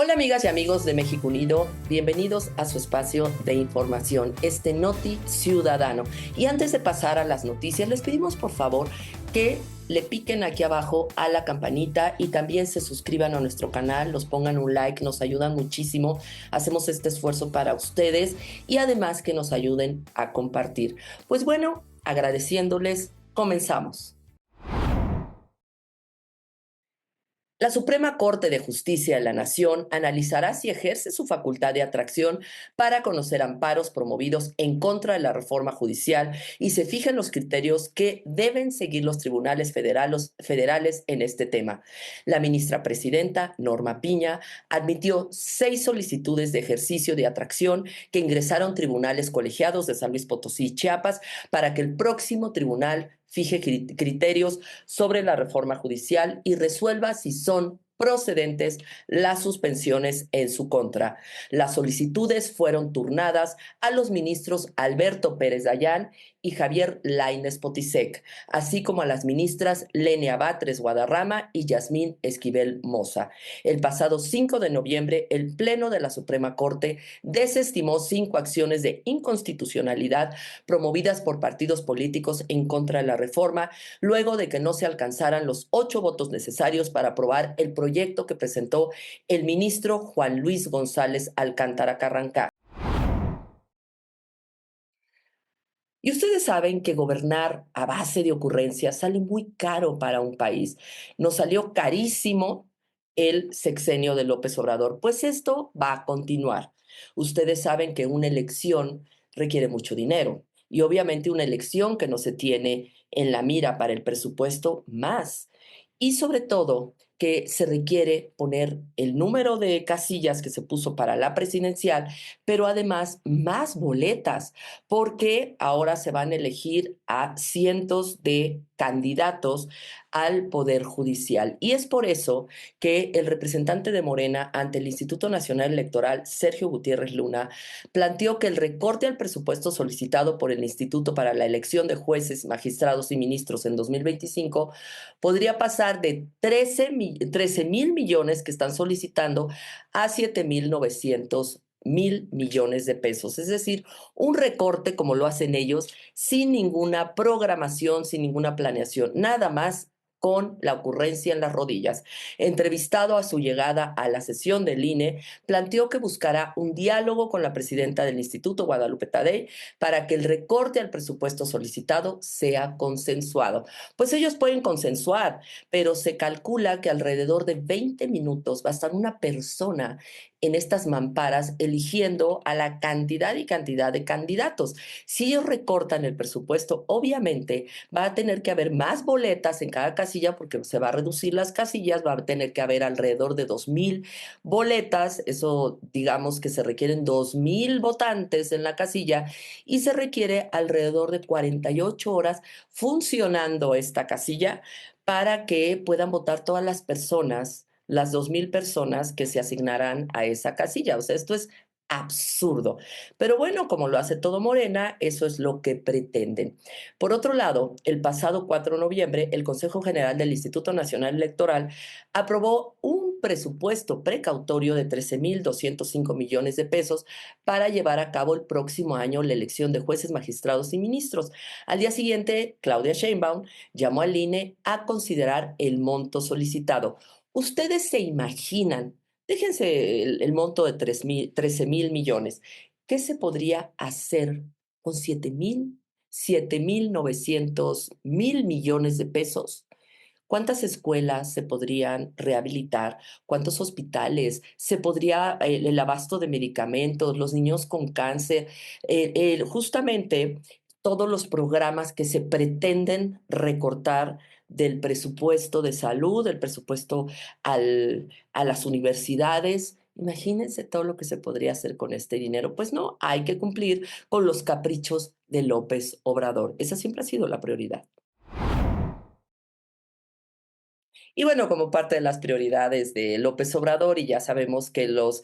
Hola amigas y amigos de México Unido, bienvenidos a su espacio de información, Noti Ciudadano. Y antes de pasar a las noticias, les pedimos por favor que le piquen aquí abajo a la campanita y también se suscriban a nuestro canal, nos pongan un like, nos ayudan muchísimo, hacemos este esfuerzo para ustedes y además que nos ayuden a compartir. Pues bueno, agradeciéndoles, comenzamos. La Suprema Corte de Justicia de la Nación analizará si ejerce su facultad de atracción para conocer amparos promovidos en contra de la reforma judicial y se fijen los criterios que deben seguir los tribunales federales en este tema. La ministra presidenta, Norma Piña, admitió 6 solicitudes de ejercicio de atracción que ingresaron tribunales colegiados de San Luis Potosí y Chiapas para que el próximo tribunal fije criterios sobre la reforma judicial y resuelva si son procedentes las suspensiones en su contra. Las solicitudes fueron turnadas a los ministros Alberto Pérez Dayán y Javier Lainez Potisek, así como a las ministras Lenia Batres Guadarrama y Yasmín Esquivel Moza. El pasado 5 de noviembre, el Pleno de la Suprema Corte desestimó 5 acciones de inconstitucionalidad promovidas por partidos políticos en contra de la reforma, luego de que no se alcanzaran los 8 votos necesarios para aprobar el proyecto que presentó el ministro Juan Luis González Alcántara Carrancá. Y ustedes saben que gobernar a base de ocurrencias sale muy caro para un país. Nos salió carísimo el sexenio de López Obrador, pues esto va a continuar. Ustedes saben que una elección requiere mucho dinero y obviamente una elección que no se tiene en la mira para el presupuesto más. Y sobre todo que se requiere poner el número de casillas que se puso para la presidencial, pero además más boletas, porque ahora se van a elegir a cientos de candidatos al Poder Judicial. Y es por eso que el representante de Morena ante el Instituto Nacional Electoral, Sergio Gutiérrez Luna, planteó que el recorte al presupuesto solicitado por el Instituto para la elección de jueces, magistrados y ministros en 2025 podría pasar de 13 mil millones que están solicitando a 7,900 millones de pesos. Es decir, un recorte como lo hacen ellos, sin ninguna programación, sin ninguna planeación, nada más con la ocurrencia en las rodillas. Entrevistado a su llegada a la sesión del INE, planteó que buscará un diálogo con la presidenta del Instituto, Guadalupe Tadei, para que el recorte al presupuesto solicitado sea consensuado. Pues ellos pueden consensuar, pero se calcula que alrededor de 20 minutos va a estar una persona en estas mamparas eligiendo a la cantidad y cantidad de candidatos. Si ellos recortan el presupuesto, obviamente va a tener que haber más boletas en cada casilla porque se va a reducir las casillas, va a tener que haber alrededor de 2,000 boletas, eso digamos que se requieren 2,000 votantes en la casilla y se requiere alrededor de 48 horas funcionando esta casilla para que puedan votar todas las personas, las 2,000 personas que se asignarán a esa casilla. O sea, esto es absurdo. Pero bueno, como lo hace todo Morena, eso es lo que pretenden. Por otro lado, el pasado 4 de noviembre, el Consejo General del Instituto Nacional Electoral aprobó un presupuesto precautorio de 13,205 millones de pesos para llevar a cabo el próximo año la elección de jueces, magistrados y ministros. Al día siguiente, Claudia Sheinbaum llamó al INE a considerar el monto solicitado. ¿Ustedes se imaginan? Déjense el monto de 13 mil millones. ¿Qué se podría hacer con 7,900 millones de pesos? ¿Cuántas escuelas se podrían rehabilitar? ¿Cuántos hospitales? ¿Se podría el abasto de medicamentos, los niños con cáncer? Justamente todos los programas que se pretenden recortar del presupuesto de salud, del presupuesto a las universidades. Imagínense todo lo que se podría hacer con este dinero. Pues no, hay que cumplir con los caprichos de López Obrador. Esa siempre ha sido la prioridad. Y bueno, como parte de las prioridades de López Obrador, y ya sabemos que los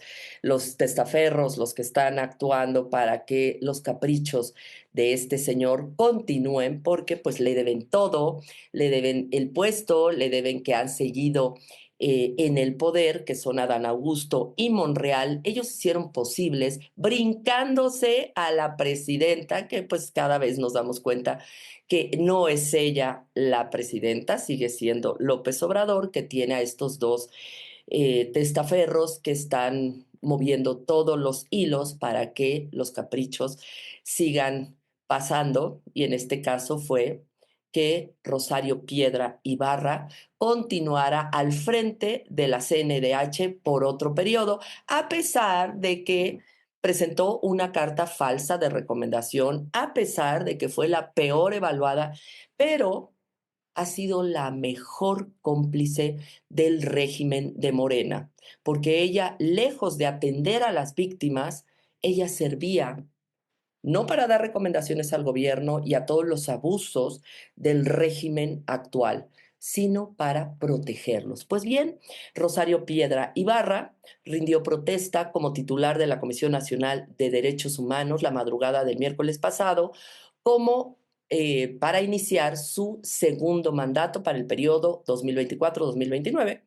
testaferros, los que están actuando para que los caprichos de este señor continúen, porque pues le deben todo, le deben el puesto, le deben que han seguido en el poder, que son Adán Augusto y Monreal, ellos hicieron posibles brincándose a la presidenta, que pues cada vez nos damos cuenta que no es ella la presidenta, sigue siendo López Obrador, que tiene a estos dos testaferros que están moviendo todos los hilos para que los caprichos sigan pasando, y en este caso fue que Rosario Piedra Ibarra continuara al frente de la CNDH por otro periodo, a pesar de que presentó una carta falsa de recomendación, a pesar de que fue la peor evaluada, pero ha sido la mejor cómplice del régimen de Morena, porque ella, lejos de atender a las víctimas, ella servía no para dar recomendaciones al gobierno y a todos los abusos del régimen actual, sino para protegerlos. Pues bien, Rosario Piedra Ibarra rindió protesta como titular de la Comisión Nacional de Derechos Humanos la madrugada del miércoles pasado, como para iniciar su segundo mandato para el periodo 2024-2029.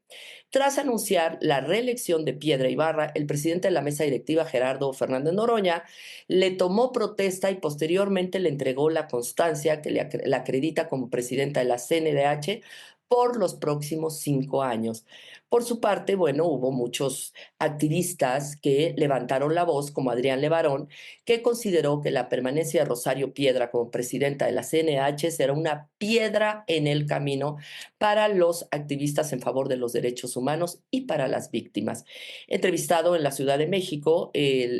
Tras anunciar la reelección de Piedra Ibarra, el presidente de la mesa directiva, Gerardo Fernández Noroña, le tomó protesta y posteriormente le entregó la constancia que la acredita como presidenta de la CNDH por los próximos 5 años. Por su parte, bueno, hubo muchos activistas que levantaron la voz, como Adrián Levarón, que consideró que la permanencia de Rosario Piedra como presidenta de la CNDH será una piedra en el camino para los activistas en favor de los derechos humanos y para las víctimas. Entrevistado en la Ciudad de México,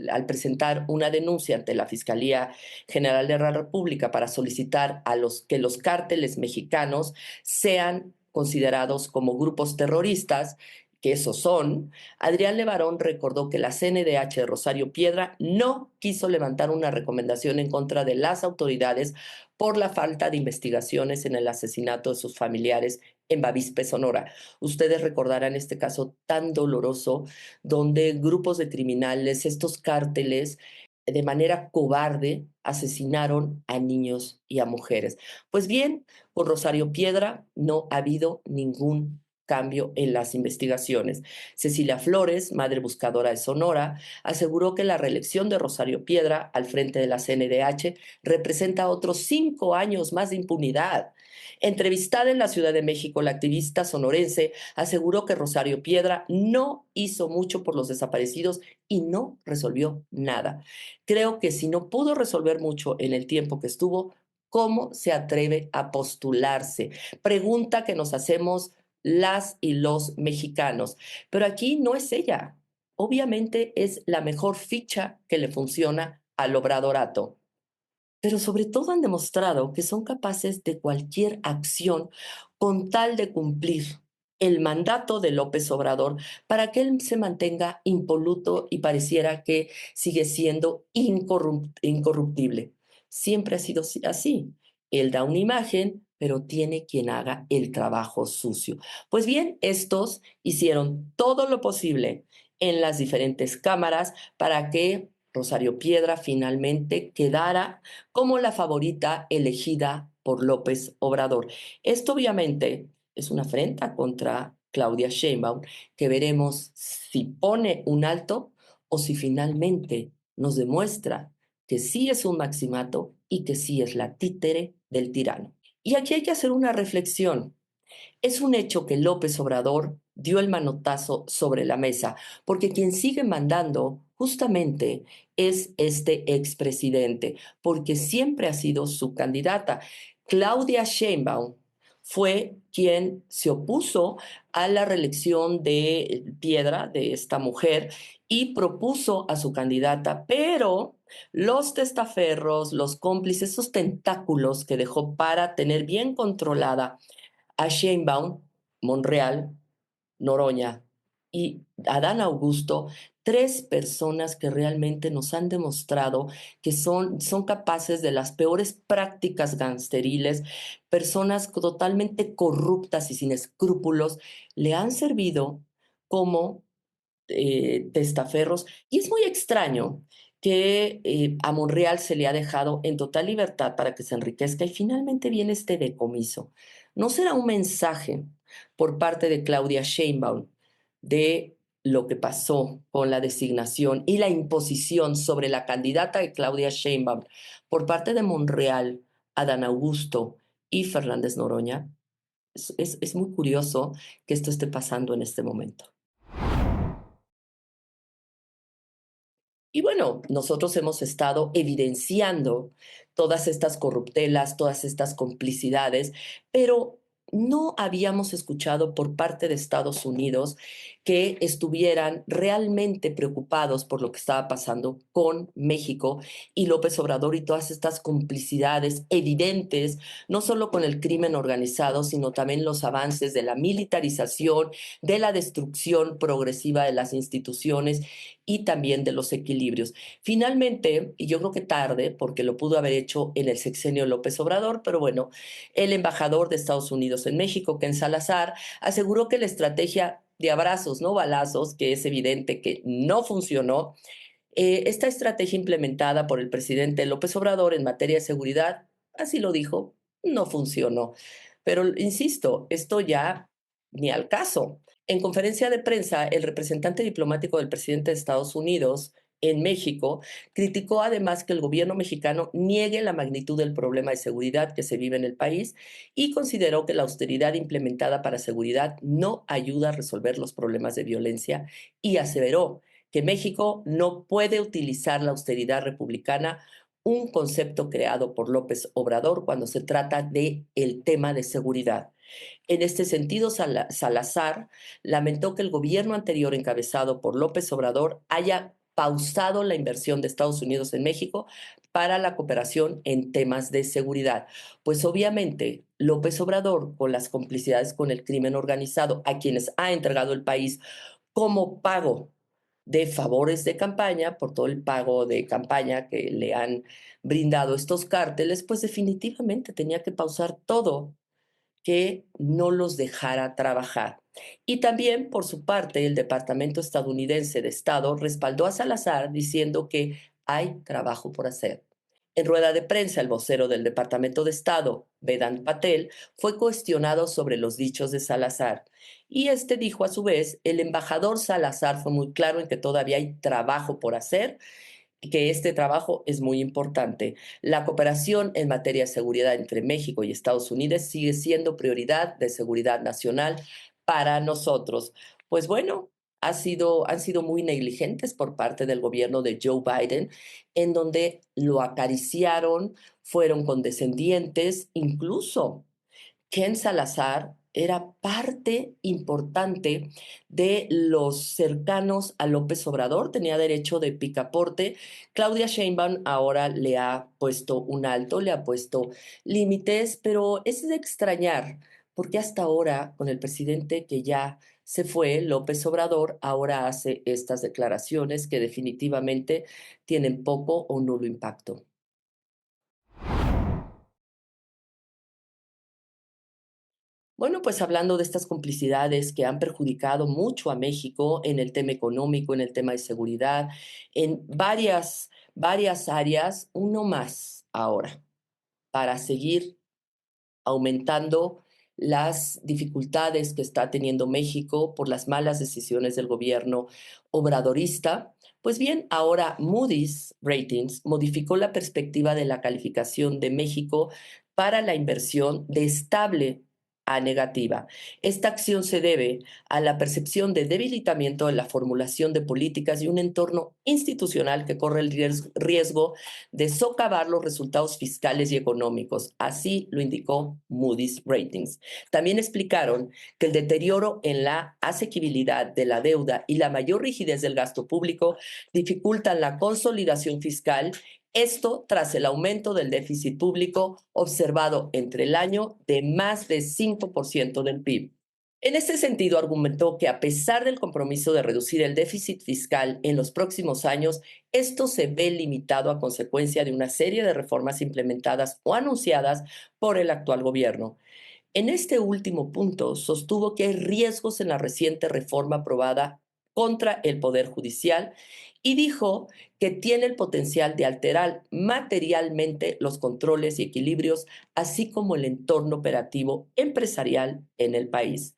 al presentar una denuncia ante la Fiscalía General de la República para solicitar que los cárteles mexicanos sean considerados como grupos terroristas, que esos son, Adrián Levarón recordó que la CNDH de Rosario Piedra no quiso levantar una recomendación en contra de las autoridades por la falta de investigaciones en el asesinato de sus familiares en Bavispe, Sonora. Ustedes recordarán este caso tan doloroso donde grupos de criminales, estos cárteles, de manera cobarde asesinaron a niños y a mujeres. Pues bien, con Rosario Piedra no ha habido ningún cambio en las investigaciones. Cecilia Flores, madre buscadora de Sonora, aseguró que la reelección de Rosario Piedra al frente de la CNDH representa otros 5 años más de impunidad. Entrevistada en la Ciudad de México, la activista sonorense aseguró que Rosario Piedra no hizo mucho por los desaparecidos y no resolvió nada. Creo que si no pudo resolver mucho en el tiempo que estuvo, ¿cómo se atreve a postularse? Pregunta que nos hacemos las y los mexicanos. Pero aquí no es ella. Obviamente es la mejor ficha que le funciona al obradorato, pero sobre todo han demostrado que son capaces de cualquier acción con tal de cumplir el mandato de López Obrador para que él se mantenga impoluto y pareciera que sigue siendo incorruptible. Siempre ha sido así. Él da una imagen, pero tiene quien haga el trabajo sucio. Pues bien, estos hicieron todo lo posible en las diferentes cámaras para que Rosario Piedra finalmente quedara como la favorita elegida por López Obrador. Esto obviamente es una afrenta contra Claudia Sheinbaum, que veremos si pone un alto o si finalmente nos demuestra que sí es un maximato y que sí es la títere del tirano. Y aquí hay que hacer una reflexión. Es un hecho que López Obrador dio el manotazo sobre la mesa, porque quien sigue mandando justamente es este expresidente, porque siempre ha sido su candidata. Claudia Sheinbaum fue quien se opuso a la reelección de Piedra, de esta mujer, y propuso a su candidata, pero los testaferros, los cómplices, esos tentáculos que dejó para tener bien controlada a Sheinbaum, Monreal, Noroña y Adán Augusto, tres personas que realmente nos han demostrado que son capaces de las peores prácticas gangsteriles, personas totalmente corruptas y sin escrúpulos, le han servido como testaferros. Y es muy extraño que a Monreal se le ha dejado en total libertad para que se enriquezca y finalmente viene este decomiso. ¿No será un mensaje por parte de Claudia Sheinbaum de lo que pasó con la designación y la imposición sobre la candidata de Claudia Sheinbaum por parte de Monreal, Adán Augusto y Fernández Noroña, es muy curioso que esto esté pasando en este momento. Y bueno, nosotros hemos estado evidenciando todas estas corruptelas, todas estas complicidades, pero no habíamos escuchado por parte de Estados Unidos que estuvieran realmente preocupados por lo que estaba pasando con México y López Obrador y todas estas complicidades evidentes, no solo con el crimen organizado, sino también los avances de la militarización, de la destrucción progresiva de las instituciones y también de los equilibrios. Finalmente, y yo creo que tarde, porque lo pudo haber hecho en el sexenio López Obrador, pero bueno, el embajador de Estados Unidos en México, Ken Salazar, aseguró que la estrategia de abrazos, no balazos, que es evidente que no funcionó, esta estrategia implementada por el presidente López Obrador en materia de seguridad, así lo dijo, no funcionó. Pero insisto, esto ya ni al caso. En conferencia de prensa, el representante diplomático del presidente de Estados Unidos en México criticó además que el gobierno mexicano niegue la magnitud del problema de seguridad que se vive en el país y consideró que la austeridad implementada para seguridad no ayuda a resolver los problemas de violencia y aseveró que México no puede utilizar la austeridad republicana, un concepto creado por López Obrador cuando se trata de el tema de seguridad. En este sentido, Salazar lamentó que el gobierno anterior encabezado por López Obrador haya pausado la inversión de Estados Unidos en México para la cooperación en temas de seguridad. Pues obviamente López Obrador, con las complicidades con el crimen organizado, a quienes ha entregado el país como pago de favores de campaña, por todo el pago de campaña que le han brindado estos cárteles, pues definitivamente tenía que pausar todo, que no los dejara trabajar. Y también, por su parte, el Departamento estadounidense de Estado respaldó a Salazar diciendo que hay trabajo por hacer. En rueda de prensa, el vocero del Departamento de Estado, Vedant Patel, fue cuestionado sobre los dichos de Salazar. Y este dijo a su vez, el embajador Salazar fue muy claro en que todavía hay trabajo por hacer, que este trabajo es muy importante. La cooperación en materia de seguridad entre México y Estados Unidos sigue siendo prioridad de seguridad nacional para nosotros. Pues bueno, han sido muy negligentes por parte del gobierno de Joe Biden, en donde lo acariciaron, fueron condescendientes, incluso Ken Salazar era parte importante de los cercanos a López Obrador, tenía derecho de picaporte. Claudia Sheinbaum ahora le ha puesto un alto, le ha puesto límites, pero es de extrañar, porque hasta ahora, con el presidente que ya se fue, López Obrador, ahora hace estas declaraciones que definitivamente tienen poco o nulo impacto. Bueno, pues hablando de estas complicidades que han perjudicado mucho a México en el tema económico, en el tema de seguridad, en varias áreas, uno más ahora, para seguir aumentando las dificultades que está teniendo México por las malas decisiones del gobierno obradorista. Pues bien, ahora Moody's Ratings modificó la perspectiva de la calificación de México para la inversión de estable a negativa. Esta acción se debe a la percepción de debilitamiento de la formulación de políticas y un entorno institucional que corre el riesgo de socavar los resultados fiscales y económicos. Así lo indicó Moody's Ratings. También explicaron que el deterioro en la asequibilidad de la deuda y la mayor rigidez del gasto público dificultan la consolidación fiscal. Esto tras el aumento del déficit público observado entre el año de más de 5% del PIB. En este sentido, argumentó que a pesar del compromiso de reducir el déficit fiscal en los próximos años, esto se ve limitado a consecuencia de una serie de reformas implementadas o anunciadas por el actual gobierno. En este último punto, sostuvo que hay riesgos en la reciente reforma aprobada contra el Poder Judicial y dijo que tiene el potencial de alterar materialmente los controles y equilibrios, así como el entorno operativo empresarial en el país.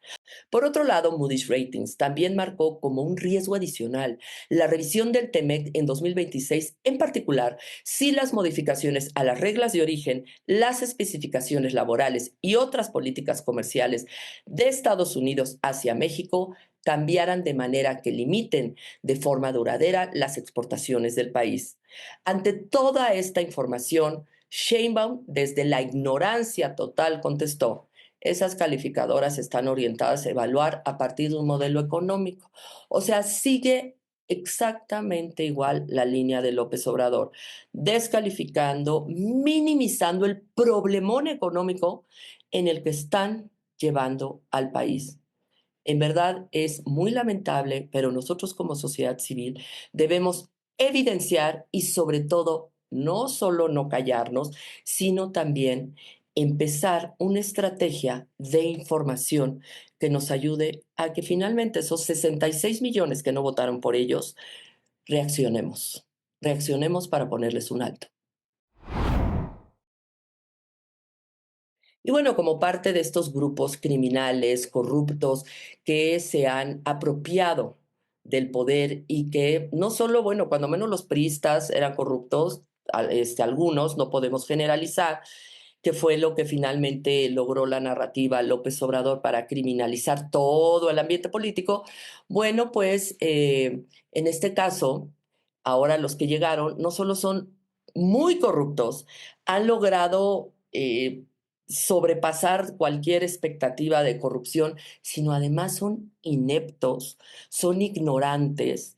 Por otro lado, Moody's Ratings también marcó como un riesgo adicional la revisión del TEMEC en 2026, en particular si las modificaciones a las reglas de origen, las especificaciones laborales y otras políticas comerciales de Estados Unidos hacia México cambiaran de manera que limiten de forma duradera las exportaciones del país. Ante toda esta información, Sheinbaum, desde la ignorancia total, contestó: esas calificadoras están orientadas a evaluar a partir de un modelo económico. O sea, sigue exactamente igual la línea de López Obrador, descalificando, minimizando el problemón económico en el que están llevando al país. En verdad es muy lamentable, pero nosotros como sociedad civil debemos evidenciar y sobre todo no solo no callarnos, sino también empezar una estrategia de información que nos ayude a que finalmente esos 66 millones que no votaron por ellos, reaccionemos, reaccionemos para ponerles un alto. Y bueno, como parte de estos grupos criminales, corruptos, que se han apropiado del poder y que no solo, bueno, cuando menos los priistas eran corruptos, algunos, no podemos generalizar, que fue lo que finalmente logró la narrativa López Obrador para criminalizar todo el ambiente político. Bueno, pues en este caso, ahora los que llegaron no solo son muy corruptos, han logrado sobrepasar cualquier expectativa de corrupción, sino además son ineptos, son ignorantes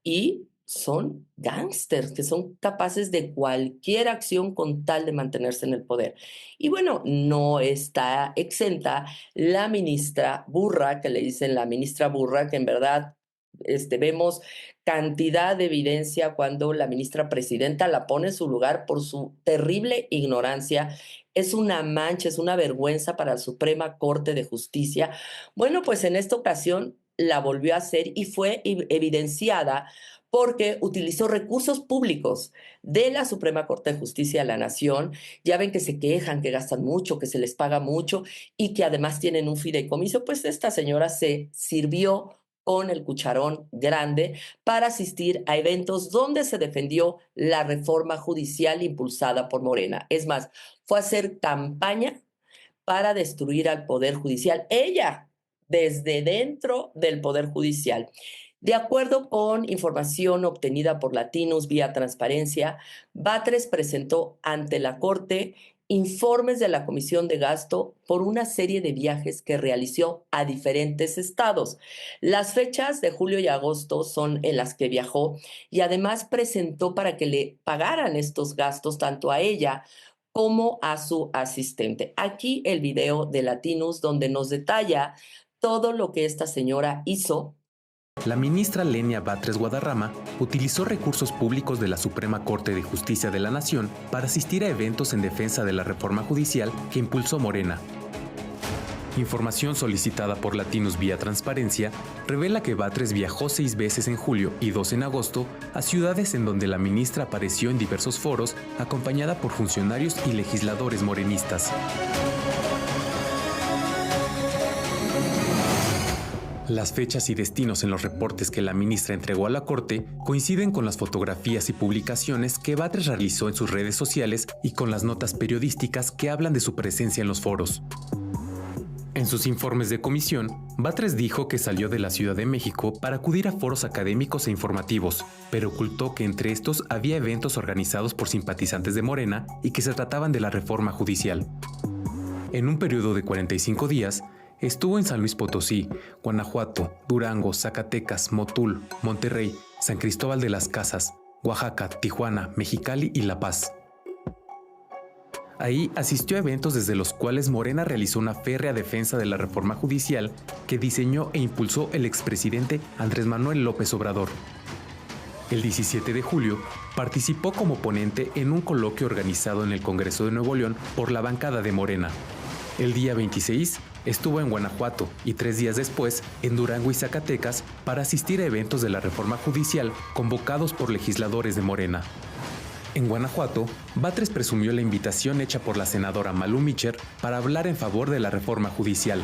y son gángsters que son capaces de cualquier acción con tal de mantenerse en el poder. Y bueno, no está exenta la ministra Burra, que le dicen la ministra Burra, que en verdad vemos cantidad de evidencia cuando la ministra presidenta la pone en su lugar por su terrible ignorancia. Es una mancha, es una vergüenza para la Suprema Corte de Justicia. Bueno, pues en esta ocasión la volvió a hacer y fue evidenciada porque utilizó recursos públicos de la Suprema Corte de Justicia de la Nación. Ya ven que se quejan, que gastan mucho, que se les paga mucho y que además tienen un fideicomiso. Pues esta señora se sirvió con el cucharón grande para asistir a eventos donde se defendió la reforma judicial impulsada por Morena. Es más, fue a hacer campaña para destruir al Poder Judicial. Ella, desde dentro del Poder Judicial. De acuerdo con información obtenida por Latinos vía transparencia, Batres presentó ante la Corte informes de la Comisión de Gasto por una serie de viajes que realizó a diferentes estados. Las fechas de julio y agosto son en las que viajó y además presentó para que le pagaran estos gastos tanto a ella como a su asistente. Aquí el video de Latinos donde nos detalla todo lo que esta señora hizo. La ministra Lenia Batres Guadarrama utilizó recursos públicos de la Suprema Corte de Justicia de la Nación para asistir a eventos en defensa de la reforma judicial que impulsó Morena. Información solicitada por Latinos vía Transparencia revela que Batres viajó 6 veces en julio y 2 en agosto a ciudades en donde la ministra apareció en diversos foros acompañada por funcionarios y legisladores morenistas. Las fechas y destinos en los reportes que la ministra entregó a la Corte coinciden con las fotografías y publicaciones que Batres realizó en sus redes sociales y con las notas periodísticas que hablan de su presencia en los foros. En sus informes de comisión, Batres dijo que salió de la Ciudad de México para acudir a foros académicos e informativos, pero ocultó que entre estos había eventos organizados por simpatizantes de Morena y que se trataban de la reforma judicial. En un periodo de 45 días, estuvo en San Luis Potosí, Guanajuato, Durango, Zacatecas, Motul, Monterrey, San Cristóbal de las Casas, Oaxaca, Tijuana, Mexicali y La Paz. Ahí asistió a eventos desde los cuales Morena realizó una férrea defensa de la reforma judicial que diseñó e impulsó el expresidente Andrés Manuel López Obrador. El 17 de julio, participó como ponente en un coloquio organizado en el Congreso de Nuevo León por la bancada de Morena. El día 26, Estuvo en Guanajuato y 3 días después en Durango y Zacatecas para asistir a eventos de la reforma judicial convocados por legisladores de Morena. En Guanajuato, Batres presumió la invitación hecha por la senadora Malú Micher para hablar en favor de la reforma judicial.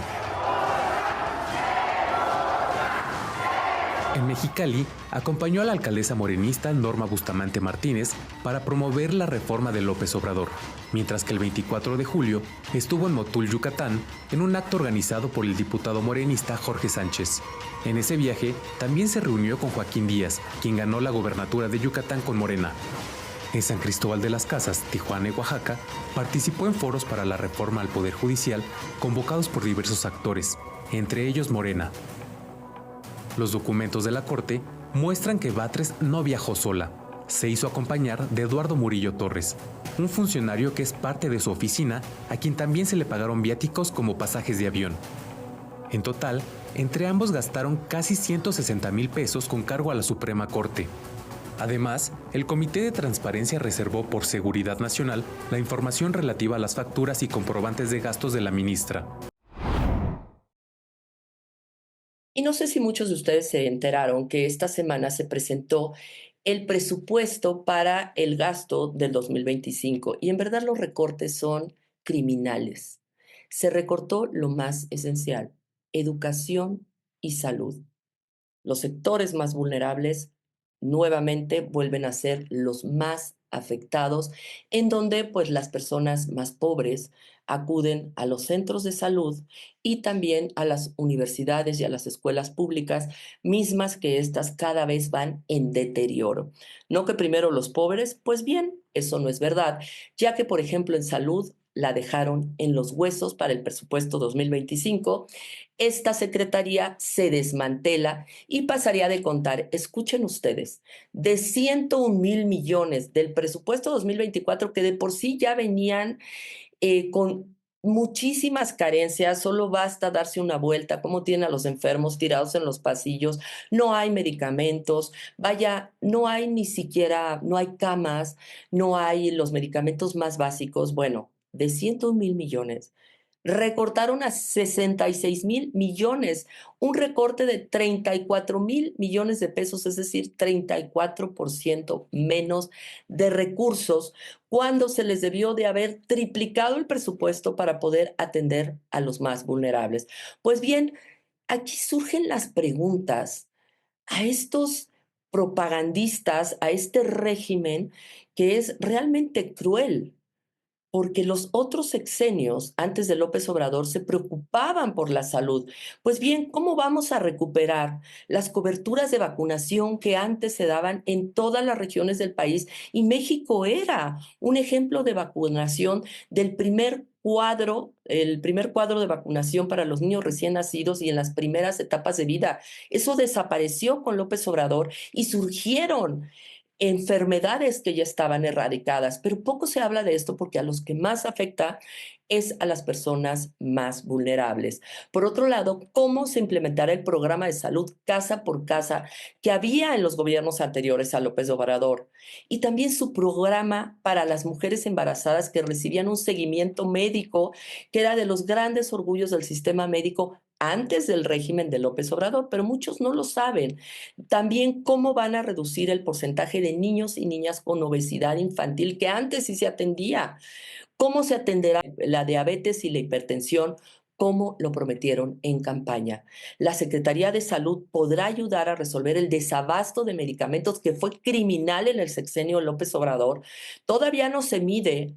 En Mexicali, acompañó a la alcaldesa morenista Norma Bustamante Martínez para promover la reforma de López Obrador, mientras que el 24 de julio estuvo en Motul, Yucatán, en un acto organizado por el diputado morenista Jorge Sánchez. En ese viaje, también se reunió con Joaquín Díaz, quien ganó la gobernatura de Yucatán con Morena. En San Cristóbal de las Casas, Tijuana y Oaxaca, participó en foros para la reforma al Poder Judicial convocados por diversos actores, entre ellos Morena. Los documentos de la Corte muestran que Batres no viajó sola. Se hizo acompañar de Eduardo Murillo Torres, un funcionario que es parte de su oficina, a quien también se le pagaron viáticos como pasajes de avión. En total, entre ambos gastaron casi 160,000 pesos con cargo a la Suprema Corte. Además, el Comité de Transparencia reservó por seguridad nacional la información relativa a las facturas y comprobantes de gastos de la ministra. Y no sé si muchos de ustedes se enteraron que esta semana se presentó el presupuesto para el gasto del 2025 y en verdad los recortes son criminales. Se recortó lo más esencial, educación y salud. Los sectores más vulnerables nuevamente vuelven a ser los más afectados, en donde pues las personas más pobres acuden a los centros de salud y también a las universidades y a las escuelas públicas, mismas que estas cada vez van en deterioro. No que primero los pobres, pues bien, eso no es verdad, ya que por ejemplo en salud la dejaron en los huesos para el presupuesto 2025. Esta secretaría se desmantela y pasaría de contar, escuchen ustedes, de 101,000 millones del presupuesto 2024 que de por sí ya venían con muchísimas carencias, solo basta darse una vuelta, cómo tienen a los enfermos tirados en los pasillos, no hay medicamentos, vaya, no hay ni siquiera, no hay camas, no hay los medicamentos más básicos, bueno, de 101,000 millones. Recortaron a 66,000 millones, un recorte de 34,000 millones de pesos, es decir, 34% menos de recursos, cuando se les debió de haber triplicado el presupuesto para poder atender a los más vulnerables. Pues bien, aquí surgen las preguntas a estos propagandistas, a este régimen que es realmente cruel, porque los otros sexenios antes de López Obrador se preocupaban por la salud. Pues bien, ¿cómo vamos a recuperar las coberturas de vacunación que antes se daban en todas las regiones del país? Y México era un ejemplo de vacunación del primer cuadro, el primer cuadro de vacunación para los niños recién nacidos y en las primeras etapas de vida. Eso desapareció con López Obrador y surgieron enfermedades que ya estaban erradicadas, pero poco se habla de esto porque a los que más afecta es a las personas más vulnerables. Por otro lado, ¿cómo se implementará el programa de salud casa por casa que había en los gobiernos anteriores a López Obrador? Y también su programa para las mujeres embarazadas que recibían un seguimiento médico, que era de los grandes orgullos del sistema médico antes del régimen de López Obrador, pero muchos no lo saben. También cómo van a reducir el porcentaje de niños y niñas con obesidad infantil que antes sí se atendía. ¿Cómo se atenderá la diabetes y la hipertensión? Como lo prometieron en campaña. La Secretaría de Salud podrá ayudar a resolver el desabasto de medicamentos que fue criminal en el sexenio López Obrador. Todavía no se mide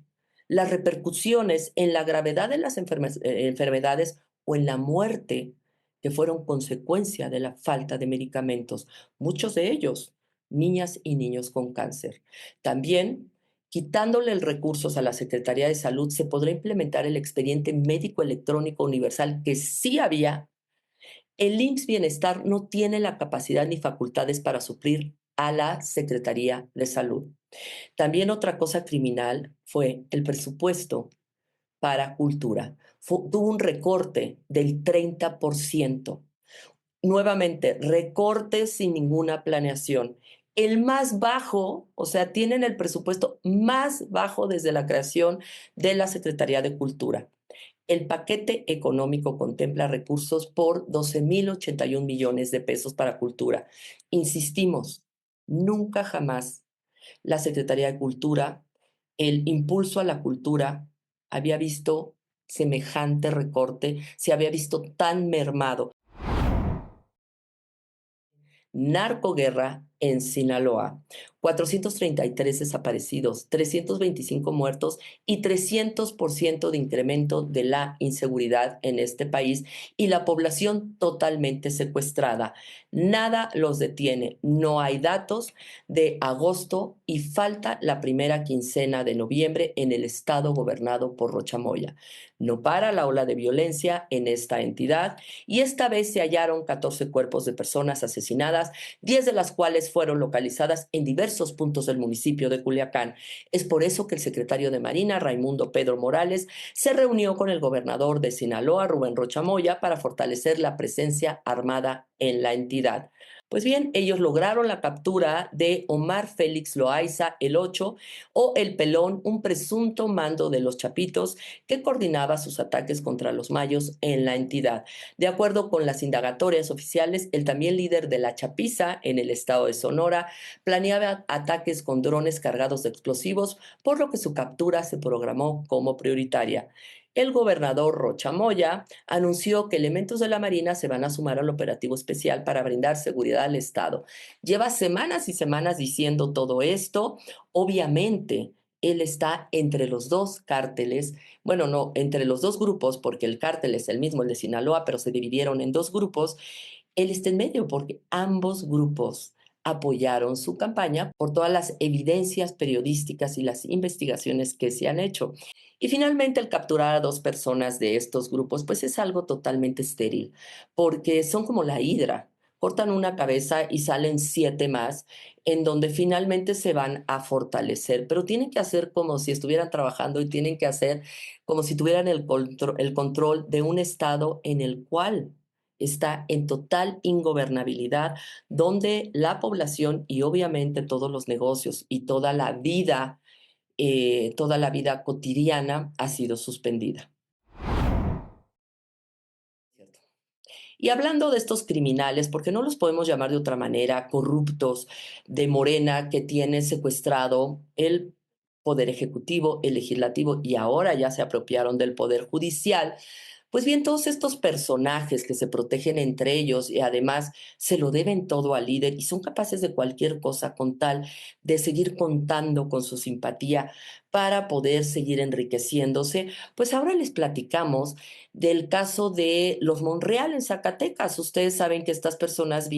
las repercusiones en la gravedad de las enfermedades o en la muerte que fueron consecuencia de la falta de medicamentos, muchos de ellos niñas y niños con cáncer. También, quitándole el recursos a la Secretaría de Salud, se podrá implementar el expediente médico electrónico universal que sí había. El IMSS Bienestar no tiene la capacidad ni facultades para suplir a la Secretaría de Salud. También otra cosa criminal fue el presupuesto para cultura. Tuvo un recorte del 30%. Nuevamente, recortes sin ninguna planeación. El más bajo, o sea, tienen el presupuesto más bajo desde la creación de la Secretaría de Cultura. El paquete económico contempla recursos por 12,081 millones de pesos para cultura. Insistimos, nunca jamás la Secretaría de Cultura, el impulso a la cultura, había visto semejante recorte, se había visto tan mermado. Narcoguerra en Sinaloa, 433 desaparecidos, 325 muertos y 300% de incremento de la inseguridad en este país y la población totalmente secuestrada. Nada los detiene, no hay datos de agosto y falta la primera quincena de noviembre en el estado gobernado por Rocha Moya. No para la ola de violencia en esta entidad y esta vez se hallaron 14 cuerpos de personas asesinadas, 10 de las cuales fueron localizadas en diversos puntos del municipio de Culiacán. Es por eso que el secretario de Marina, Raimundo Pedro Morales, se reunió con el gobernador de Sinaloa, Rubén Rocha Moya, para fortalecer la presencia armada en la entidad. Pues bien, ellos lograron la captura de Omar Félix Loaiza, el 8, o el Pelón, un presunto mando de los Chapitos que coordinaba sus ataques contra los mayos en la entidad. De acuerdo con las indagatorias oficiales, el también líder de la Chapiza en el estado de Sonora planeaba ataques con drones cargados de explosivos, por lo que su captura se programó como prioritaria. El gobernador Rocha Moya anunció que elementos de la Marina se van a sumar al operativo especial para brindar seguridad al Estado. Lleva semanas y semanas diciendo todo esto. Obviamente, él está entre los dos cárteles, bueno, no, entre los dos grupos, porque el cártel es el mismo, el de Sinaloa, pero se dividieron en dos grupos. Él está en medio porque ambos grupos apoyaron su campaña por todas las evidencias periodísticas y las investigaciones que se han hecho. Y finalmente el capturar a dos personas de estos grupos, pues es algo totalmente estéril, porque son como la hidra, cortan una cabeza y salen 7 más, en donde finalmente se van a fortalecer, pero tienen que hacer como si estuvieran trabajando y tienen que hacer como si tuvieran el control de un estado en el cual está en total ingobernabilidad, donde la población y obviamente todos los negocios y toda la vida cotidiana ha sido suspendida. Y hablando de estos criminales, porque no los podemos llamar de otra manera, corruptos de Morena que tienen secuestrado el poder ejecutivo, el legislativo y ahora ya se apropiaron del poder judicial, pues bien, todos estos personajes que se protegen entre ellos y además se lo deben todo al líder y son capaces de cualquier cosa con tal de seguir contando con su simpatía para poder seguir enriqueciéndose, pues ahora les platicamos del caso de los Monreal en Zacatecas. Ustedes saben que estas personas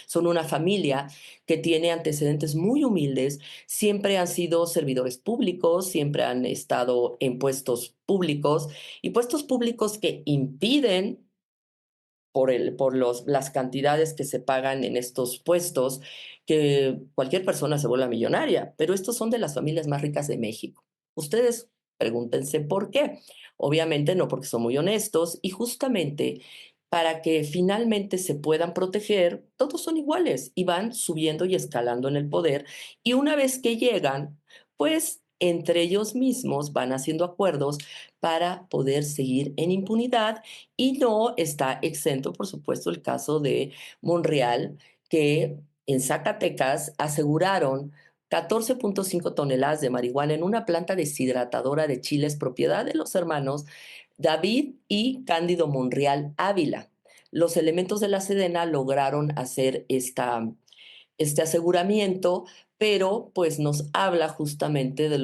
son una familia que tiene antecedentes muy humildes, siempre han sido servidores públicos, siempre han estado en puestos públicos y puestos públicos que impiden las cantidades que se pagan en estos puestos, que cualquier persona se vuelva millonaria, pero estos son de las familias más ricas de México. Ustedes pregúntense por qué. Obviamente no porque son muy honestos y justamente para que finalmente se puedan proteger, todos son iguales y van subiendo y escalando en el poder y una vez que llegan, pues entre ellos mismos van haciendo acuerdos para poder seguir en impunidad y no está exento, por supuesto, el caso de Monreal, que en Zacatecas aseguraron 14,5 toneladas de marihuana en una planta deshidratadora de chiles propiedad de los hermanos David y Cándido Monreal Ávila. Los elementos de la Sedena lograron hacer este aseguramiento, pero pues nos habla justamente de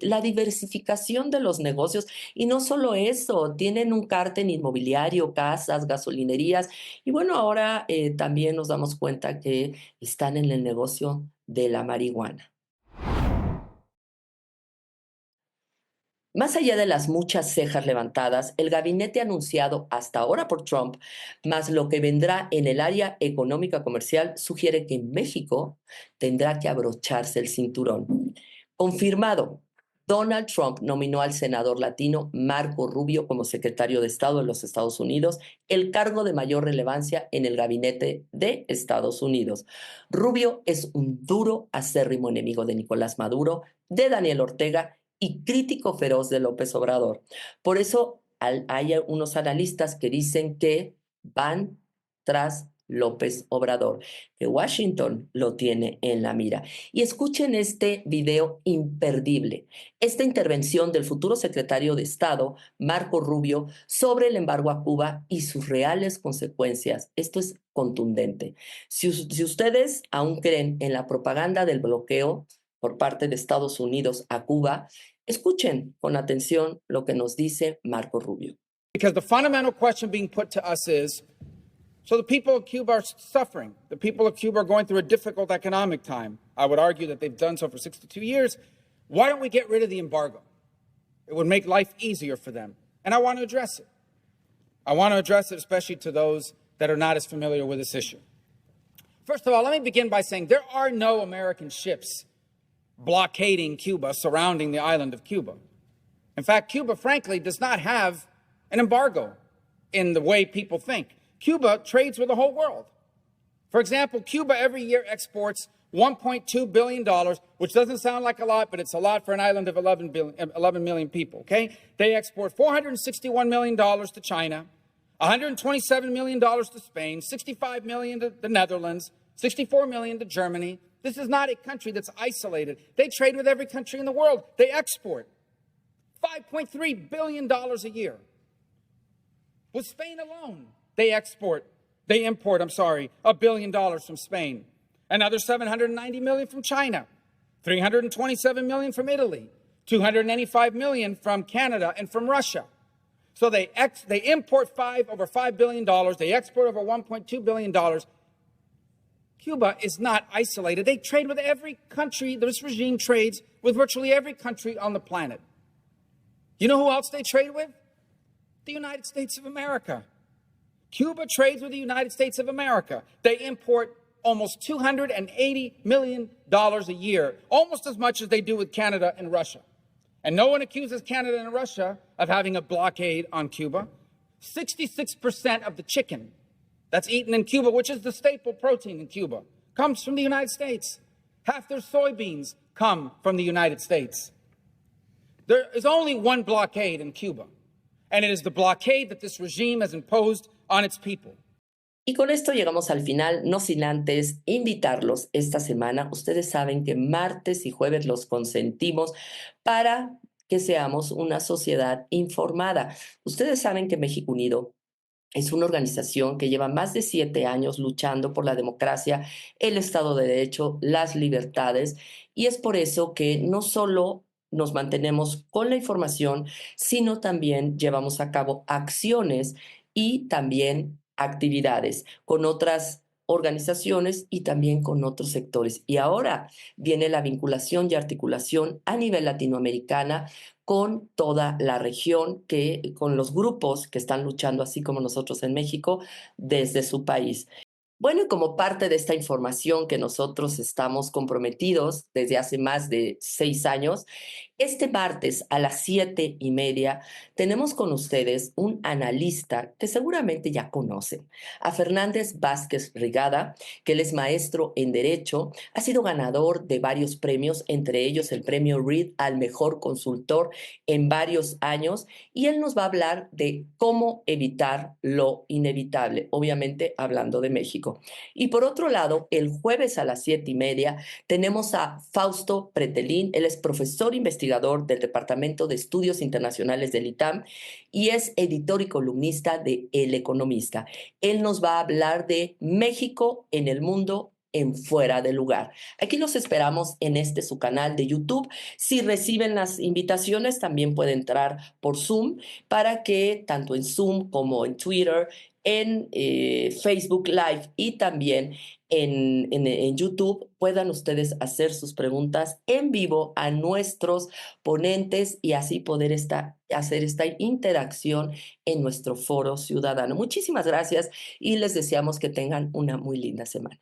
la diversificación de los negocios y no solo eso, tienen un cártel inmobiliario, casas, gasolinerías y bueno, ahora también nos damos cuenta que están en el negocio de la marihuana. Más allá de las muchas cejas levantadas, el gabinete anunciado hasta ahora por Trump, más lo que vendrá en el área económica comercial, sugiere que México tendrá que abrocharse el cinturón. Confirmado, Donald Trump nominó al senador latino Marco Rubio como secretario de Estado de los Estados Unidos, el cargo de mayor relevancia en el gabinete de Estados Unidos. Rubio es un duro, acérrimo enemigo de Nicolás Maduro, de Daniel Ortega y crítico feroz de López Obrador. Por eso hay unos analistas que dicen que van tras López Obrador, que Washington lo tiene en la mira. Y escuchen este video imperdible, esta intervención del futuro secretario de Estado, Marco Rubio, sobre el embargo a Cuba y sus reales consecuencias. Esto es contundente. Si ustedes aún creen en la propaganda del bloqueo por parte de Estados Unidos a Cuba, escuchen con atención lo que nos dice Marco Rubio. Because the fundamental question being put to us is, so the people of Cuba are suffering. The people of Cuba are going through a difficult economic time. I would argue that they've done so for 62 years. Why don't we get rid of the embargo? It would make life easier for them. And I want to address it. I want to address it especially to those that are not as familiar with this issue. First of all, let me begin by saying there are no American ships blockading Cuba, surrounding the island of Cuba. In fact, Cuba, frankly, does not have an embargo in the way people think. Cuba trades with the whole world. For example, Cuba every year exports $1.2 billion, which doesn't sound like a lot, but it's a lot for an island of 11 million people, okay? They export $461 million to China, $127 million to Spain, $65 million to the Netherlands, $64 million to Germany. This is not a country that's isolated. They trade with every country in the world. They export $5.3 billion a year. With Spain alone, they import, $1 billion from Spain. Another $790 million from China, $327 million from Italy, $285 million from Canada and from Russia. So they import over $5 billion. They export over $1.2 billion. Cuba is not isolated. They trade with every country. This regime trades with virtually every country on the planet. You know who else they trade with? The United States of America. Cuba trades with the United States of America. They import almost $280 million a year, almost as much as they do with Canada and Russia. And no one accuses Canada and Russia of having a blockade on Cuba. 66% of the chicken that's eaten in Cuba, which is the staple protein in Cuba, comes from the United States. Half their soybeans come from the United States. There is only one blockade in Cuba, and it is the blockade that this regime has imposed on its people. Y con esto llegamos al final, no sin antes invitarlos esta semana. Ustedes saben que martes y jueves los consentimos para que seamos una sociedad informada. Ustedes saben que México Unido es una organización que lleva más de 7 años luchando por la democracia, el Estado de Derecho, las libertades, y es por eso que no solo nos mantenemos con la información, sino también llevamos a cabo acciones y también actividades con otras organizaciones y también con otros sectores. Y ahora viene la vinculación y articulación a nivel latinoamericana con toda la región, con los grupos que están luchando, así como nosotros en México, desde su país. Bueno, y como parte de esta información que nosotros estamos comprometidos desde hace más de 6 años, este martes a las 7:30 tenemos con ustedes un analista que seguramente ya conocen, a Fernández Vázquez Rigada, que él es maestro en Derecho, ha sido ganador de varios premios, entre ellos el premio Reed al mejor consultor en varios años, y él nos va a hablar de cómo evitar lo inevitable, obviamente hablando de México. Y por otro lado, el jueves a las 7:30 tenemos a Fausto Pretelín, él es profesor investigador del Departamento de Estudios Internacionales del ITAM y es editor y columnista de El Economista. Él nos va a hablar de México en el mundo en Fuera de Lugar. Aquí los esperamos en su canal de YouTube. Si reciben las invitaciones, también pueden entrar por Zoom para que tanto en Zoom como en Twitter, en Facebook Live y también en YouTube puedan ustedes hacer sus preguntas en vivo a nuestros ponentes y así poder hacer esta interacción en nuestro foro ciudadano. Muchísimas gracias y les deseamos que tengan una muy linda semana.